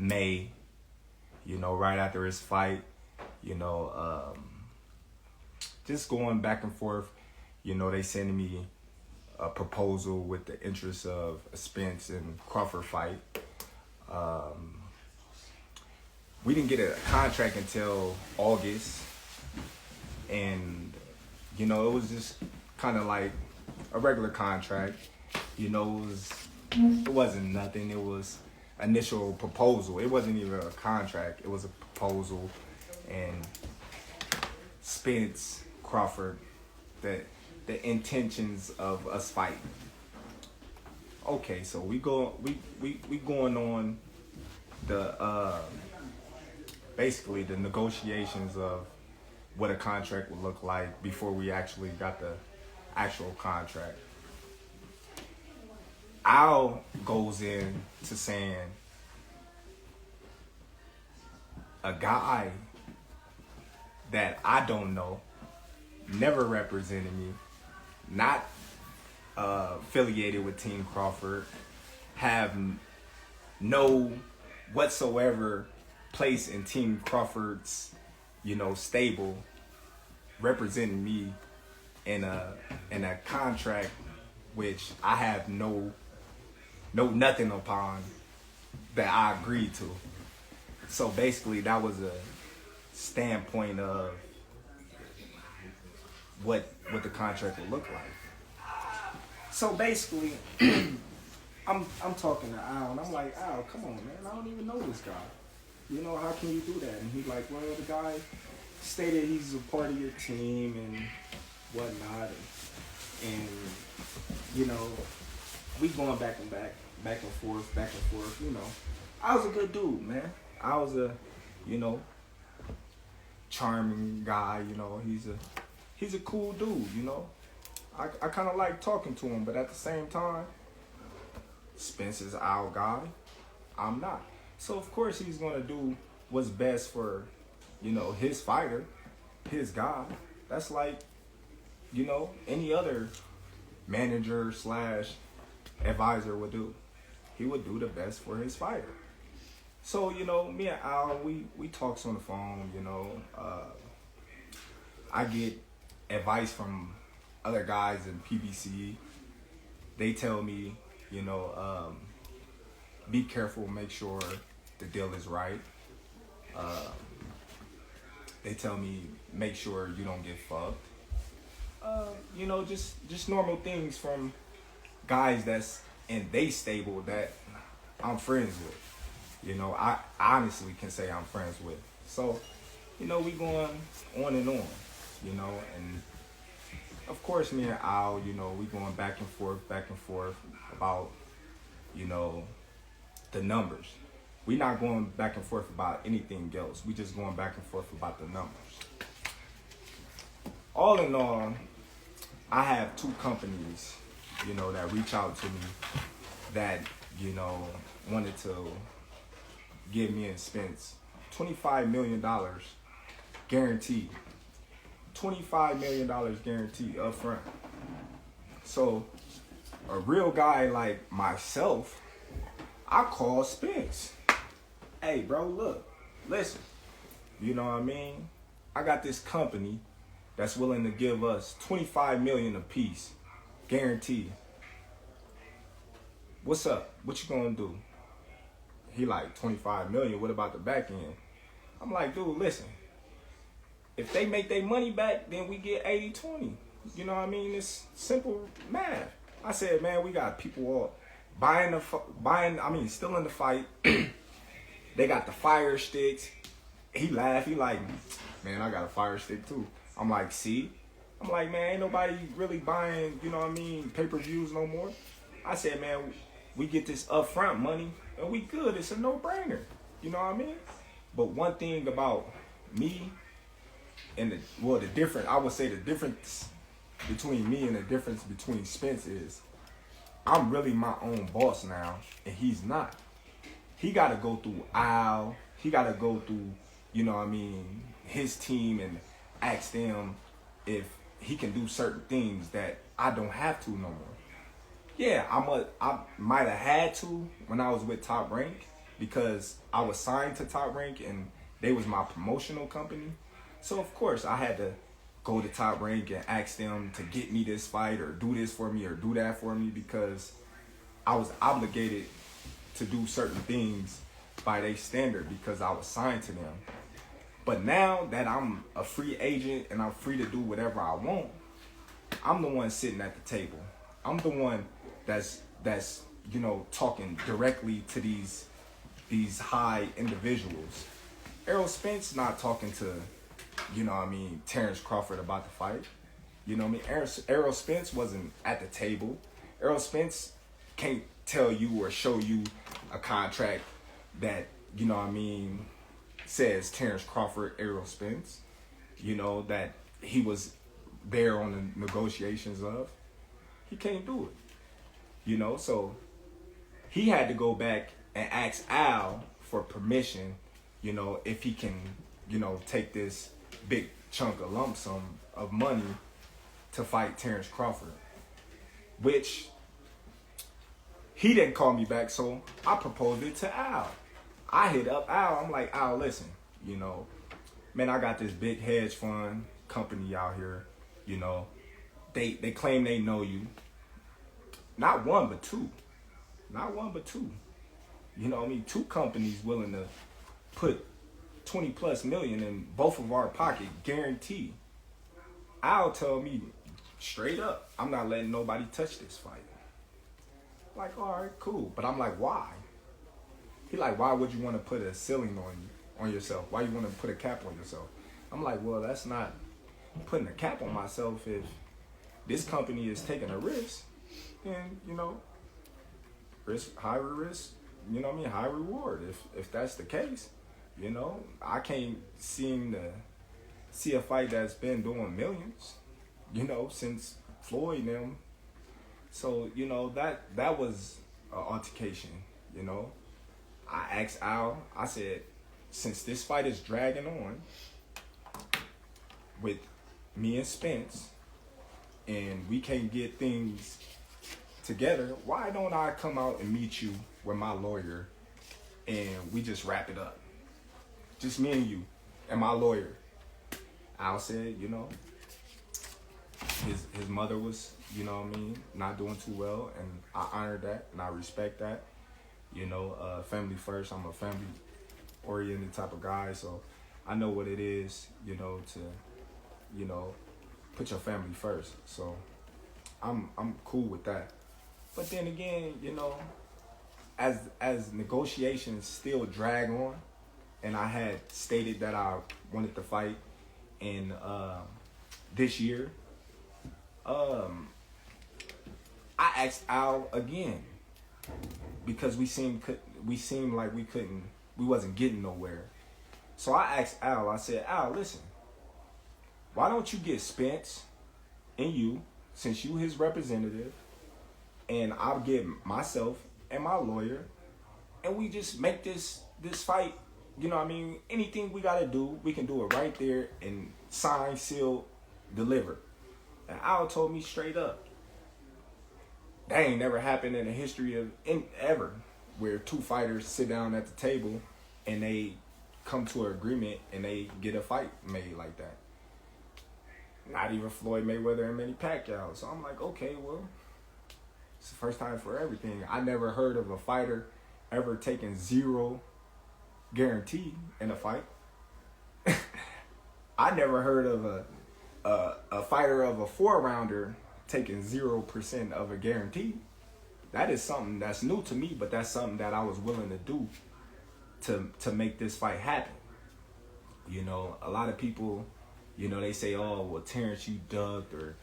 May, right after his fight, you know, just going back and forth. They sending me a proposal with the interest of a Spence and Crawford fight. We didn't get a contract until August, and it was just kind of like a regular contract. It wasn't nothing. It was initial proposal. It wasn't even a contract. It was a proposal, and Spence, Crawford, the intentions of us fighting. Okay, so we going on the basically the negotiations of what a contract would look like before we actually got the actual contract. Al goes in to saying a guy that I don't know, never represented me, not affiliated with Team Crawford, have no whatsoever place in Team Crawford's, stable, representing me in a contract which I have no nothing upon that I agreed to. So basically that was a standpoint of what the contract would look like. So basically I'm talking to Al and I'm like, Al, come on, man, I don't even know this guy. How can you do that? And he's like, well, the guy stated he's a part of your team and whatnot. And we going back and forth. I was a good dude, man. I was a, charming guy. He's a cool dude. I kind of like talking to him, but at the same time, Spence is our guy. I'm not. So of course he's gonna do what's best for, his fighter, his guy. That's like, any other manager / advisor would do. He would do the best for his fighter. So, me and Al, we talks on the phone, I get advice from other guys in PBC. They tell me, be careful, make sure the deal is right. They tell me, make sure you don't get fucked. Just normal things from guys that's in they stable that I'm friends with. I honestly can say I'm friends with. So, we going on and on, and of course me and Al, we going back and forth about, the numbers. We not going back and forth about anything else. We just going back and forth about the numbers. All in all, I have two companies, that reach out to me that, wanted to give me and Spence $25 million guaranteed. $25 million guaranteed up front. So a real guy like myself, I call Spence. Hey, bro, look, listen. You know what I mean? I got this company that's willing to give us $25 million a piece, guaranteed. What's up? What you gonna do? He like, 25 million, what about the back end? I'm like, dude, listen. If they make their money back, then we get 80-20. You know what I mean? It's simple math. I said, man, we got people all still in the fight. They got the fire sticks. He laughed. He like, man, I got a fire stick too. I'm like, see? I'm like, man, ain't nobody really buying, pay-per-views no more. I said, man, we get this upfront money and we good. It's a no-brainer. You know what I mean? But one thing about me and the difference between me and the difference between Spence is I'm really my own boss now, and he's not. He got to go through Al. He got to go through, his team and ask them if he can do certain things that I don't have to no more. Yeah, I might have had to when I was with Top Rank, because I was signed to Top Rank and they was my promotional company. So of course I had to go to Top Rank and ask them to get me this fight or do this for me or do that for me, because I was obligated to do certain things by their standard because I was signed to them. But now that I'm a free agent and I'm free to do whatever I want, I'm the one sitting at the table. I'm the one that's talking directly to these high individuals. Errol Spence not talking to, Terence Crawford about the fight. Errol Spence wasn't at the table. Errol Spence can't tell you or show you a contract that, says Terence Crawford, Errol Spence, that he was there on the negotiations of. He can't do it. So he had to go back and ask Al for permission, if he can, take this big chunk of lump sum of money to fight Terence Crawford, which he didn't call me back, so I proposed it to Al. I hit up Al. I'm like, Al, listen, man, I got this big hedge fund company out here. They claim they know you. Not one, but two. Not one, but two. Two companies willing to put 20 plus million in both of our pocket, guaranteed. Al tell me straight up, I'm not letting nobody touch this fight. Like, all right, cool. But I'm like, why? He like, why would you want to put a ceiling on yourself? Why you want to put a cap on yourself? I'm like, well, that's not putting a cap on myself. If this company is taking a risk, then, high risk, high reward. If that's the case, I can't seem to see a fight that's been doing millions, since Floyd and them. So, that was an altercation, I asked Al, I said, since this fight is dragging on with me and Spence and we can't get things together, why don't I come out and meet you with my lawyer and we just wrap it up? Just me and you and my lawyer. Al said, his mother was, not doing too well, and I honored that and I respect that. Family first. I'm a family-oriented type of guy, so I know what it is, to, put your family first. So I'm cool with that. But then again, as negotiations still drag on, and I had stated that I wanted to fight in this year, I asked Al again, because we seemed like we wasn't getting nowhere. So I asked Al, I said, Al, listen, why don't you get Spence and you, since you his representative, and I'll get myself and my lawyer, and we just make this fight, anything we gotta do, we can do it right there and sign, seal, deliver. And Al told me straight up, that ain't never happened in the history of ever, where two fighters sit down at the table and they come to an agreement and they get a fight made like that. Not even Floyd Mayweather and Manny Pacquiao. So I'm like, okay, well, it's the first time for everything. I never heard of a fighter ever taking zero guarantee in a fight. I never heard of a fighter of a 4-rounder taking 0% of a guarantee. That is something that's new to me, but that's something that I was willing to do to make this fight happen. A lot of people, they say, oh, well, Terence, you ducked, or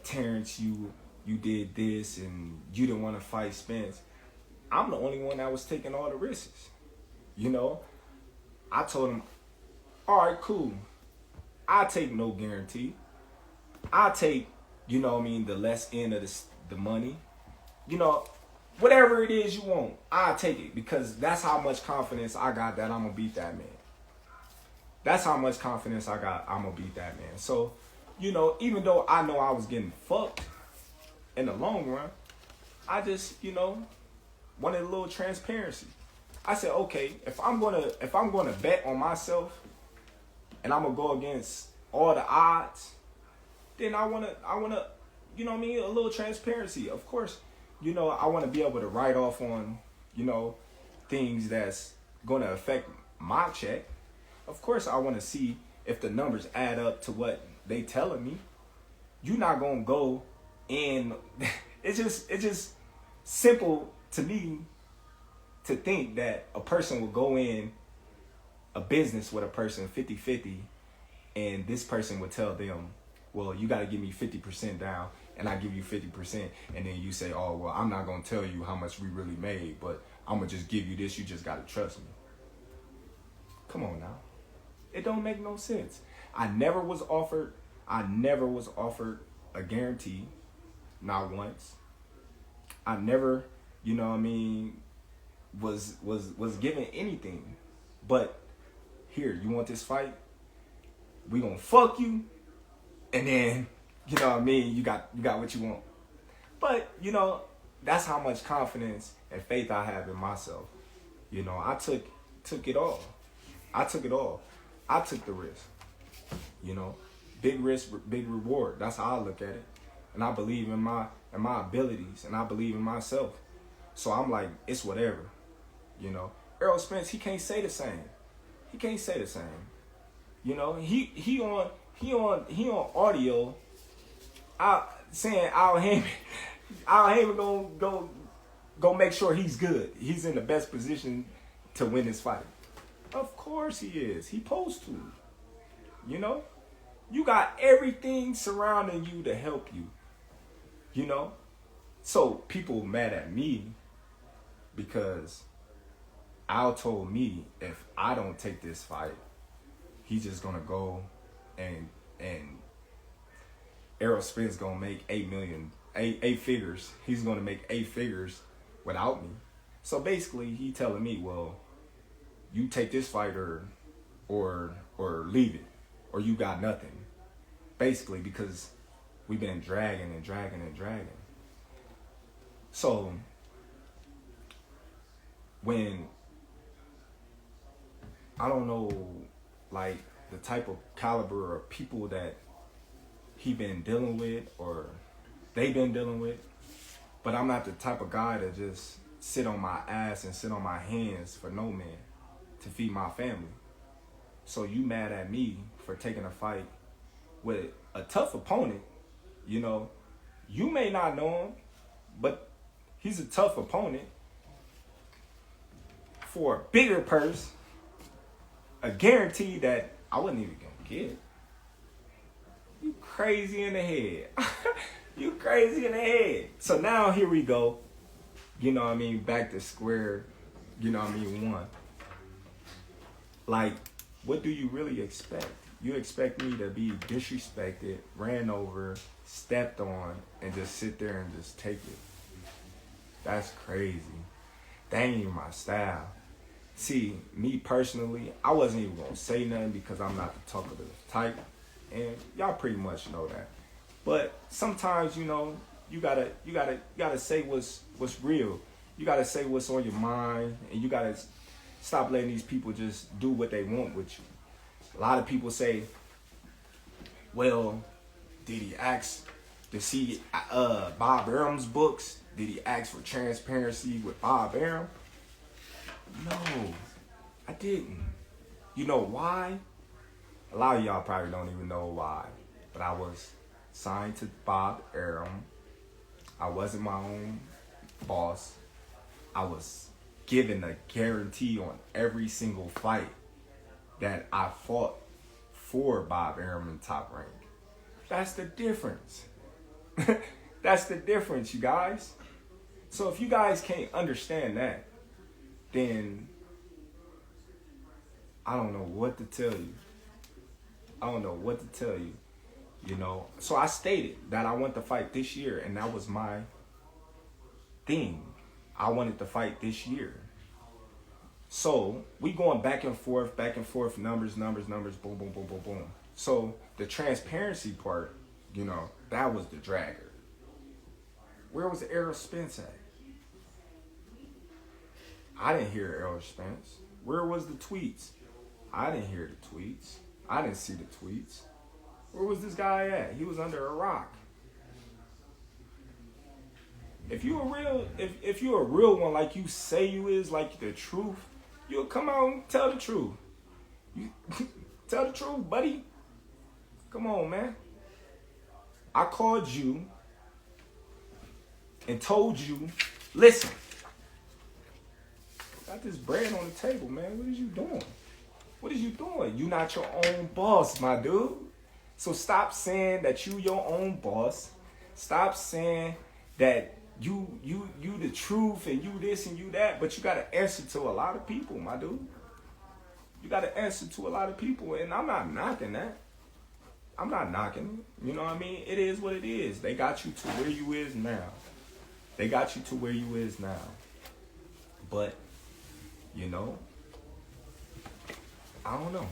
Terence, you did this and you didn't want to fight Spence. I'm the only one that was taking all the risks. I told him, all right, cool. I take no guarantee. I take, the less end of the money. Whatever it is you want, I'll take it, because that's how much confidence I got that I'm going to beat that man. That's how much confidence I got I'm going to beat that man. So, even though I know I was getting fucked in the long run, I just, wanted a little transparency. I said, okay, if I'm gonna bet on myself and I'm gonna go against all the odds, then I wanna, you know what I mean, a little transparency. Of course, you know, I wanna be able to write off on, you know, things that's gonna affect my check. Of course, I wanna see if the numbers add up to what they telling me. You're not gonna go in. It's just simple to me to think that a person will go in a business with a person 50-50, and this person would tell them, well, you got to give me 50% down, and I give you 50%, and then you say, oh, well, I'm not going to tell you how much we really made, but I'm going to just give you this. You just got to trust me. Come on now. It don't make no sense. I never was offered a guarantee, not once. I never, you know what I mean, was given anything. But here, you want this fight? We gonna fuck you, and then, you know what I mean, you got what you want. But, you know, that's how much confidence and faith I have in myself. You know, I took it all. I took it all. I took the risk. You know, big risk, big reward. That's how I look at it. And I believe in my abilities, and I believe in myself. So I'm like, it's whatever. You know, Errol Spence, he can't say the same. He can't say the same. You know, he on audio saying Al Heyman go make sure he's good. He's in the best position to win this fight. Of course he is. He supposed to. You know? You got everything surrounding you to help you. You know? So people mad at me because Al told me if I don't take this fight, he's just gonna go and Errol Spence gonna make eight figures. He's gonna make 8 figures without me. So basically he telling me, well, you take this fight or leave it, or you got nothing. Basically, because we've been dragging. So when I don't know, like, the type of caliber of people that he been dealing with or they been dealing with, but I'm not the type of guy to just sit on my ass and sit on my hands for no man to feed my family. So you mad at me for taking a fight with a tough opponent. You know, you may not know him, but he's a tough opponent for a bigger purse, a guarantee that I wasn't even gonna get. You crazy in the head. You crazy in the head. So now here we go. You know what I mean? Back to square, you know what I mean, one. Like, what do you really expect? You expect me to be disrespected, ran over, stepped on, and just sit there and just take it? That's crazy. That ain't even my style. See, me personally, I wasn't even gonna say nothing because I'm not the talkative type, and y'all pretty much know that. But sometimes, you know, you gotta say what's real. You gotta say what's on your mind, and you gotta stop letting these people just do what they want with you. A lot of people say, well, did he ask to see Bob Arum's books? Did he ask for transparency with Bob Arum? No, I didn't. You know why? A lot of y'all probably don't even know why. But I was signed to Bob Arum. I wasn't my own boss. I was given a guarantee on every single fight that I fought for Bob Arum in Top Rank. That's the difference. That's the difference, you guys. So if you guys can't understand that, then I don't know what to tell you. I don't know what to tell you, you know. So I stated that I want to fight this year, and that was my thing. I wanted to fight this year. So we going back and forth, numbers, boom, boom, boom, boom, boom. So the transparency part, you know, that was the dragger. Where was Errol Spence at? I didn't hear Errol Spence. Where was the tweets? I didn't hear the tweets. I didn't see the tweets. Where was this guy at? He was under a rock. If you a real one, like you say you is, like the truth, you'll come out and tell the truth. You tell the truth, buddy. Come on, man. I called you and told you, listen, got this bread on the table, man. What is you doing? What is you doing? You not your own boss, my dude. So stop saying that you your own boss. Stop saying that you the truth and you this and you that, but you got to answer to a lot of people, my dude. You got to answer to a lot of people, and I'm not knocking that. I'm not knocking it. You know what I mean? It is what it is. They got you to where you is now. They got you to where you is now. But, you know, I don't know.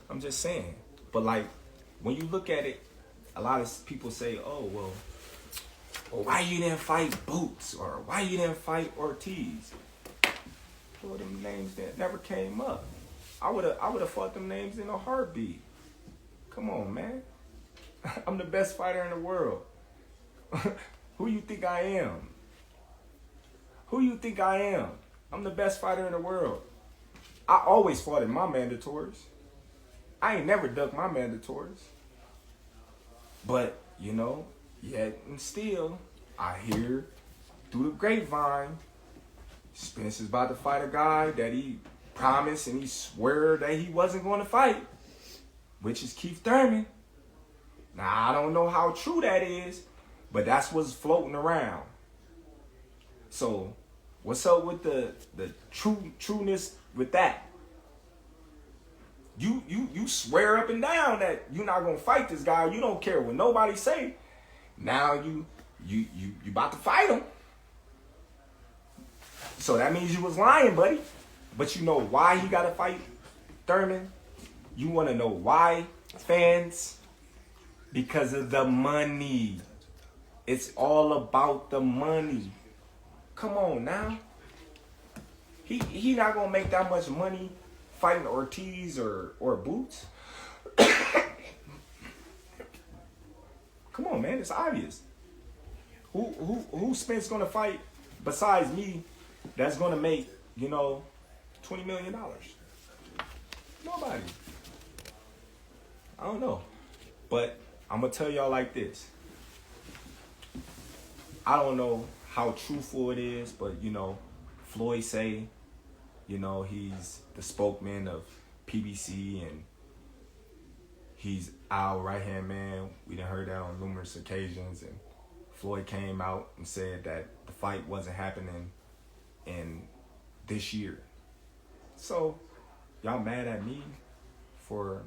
I'm just saying. But like, when you look at it, a lot of people say, oh, well, why you didn't fight Boots? Or why you didn't fight Ortiz? Well, them names that never came up. I would have fought them names in a heartbeat. Come on, man. I'm the best fighter in the world. Who you think I am? Who you think I am? I'm the best fighter in the world. I always fought in my mandatories. I ain't never ducked my mandatories. But, you know, yet and still, I hear through the grapevine, Spence is about to fight a guy that he promised and he swore that he wasn't going to fight, which is Keith Thurman. Now, I don't know how true that is, but that's what's floating around. So, what's up with the trueness with that? You swear up and down that you're not gonna fight this guy. You don't care what nobody say. Now you about to fight him. So that means you was lying, buddy. But you know why he gotta fight Thurman? You wanna know why, fans? Because of the money. It's all about the money. Come on now. He not gonna make that much money fighting Ortiz or Boots. Come on, man, it's obvious. Who Spence gonna fight besides me that's gonna make, $20 million? Nobody. I don't know. But I'm gonna tell y'all like this. I don't know how truthful it is, but Floyd say, he's the spokesman of PBC and he's our right-hand man. We done heard that on numerous occasions, and Floyd came out and said that the fight wasn't happening in this year. So, y'all mad at me for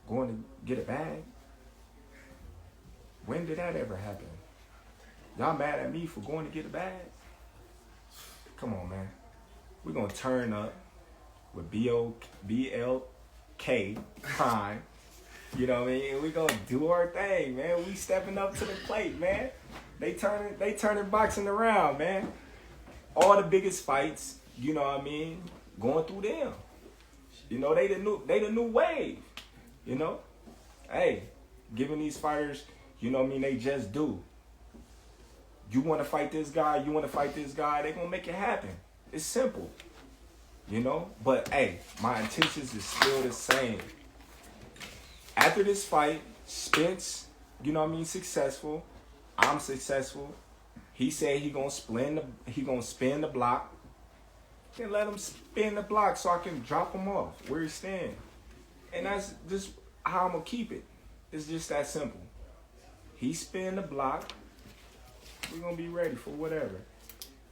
going to get a bag? When did that ever happen? Y'all mad at me for going to get a bag? Come on, man. We're going to turn up with BLK Prime. You know what I mean? We're going to do our thing, man. We stepping up to the plate, man. They turning boxing around, man. All the biggest fights, you know what I mean, going through them. They the new wave, Hey, giving these fighters, they just do. You want to fight this guy, they going to make it happen. It's simple, But, hey, my intentions is still the same. After this fight, Spence, successful. I'm successful. He said he gonna spin the block. Then let him spin the block so I can drop him off where he's standing. And that's just how I'm gonna keep it. It's just that simple. He spin the block. We're gonna be ready for whatever.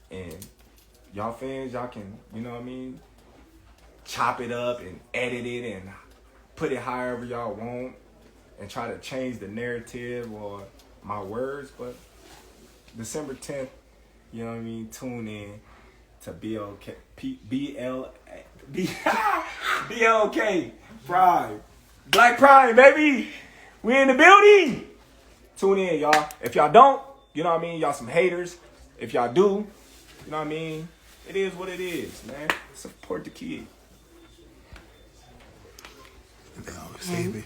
And y'all fans, y'all can, chop it up and edit it and put it however y'all want and try to change the narrative or my words. But December 10th, tune in to BLK Prime. Black Prime, baby. We in the building. Tune in, y'all. If y'all don't, y'all some haters. If y'all do, You know what I mean? It is what it is, man. Support the kid. They always say me.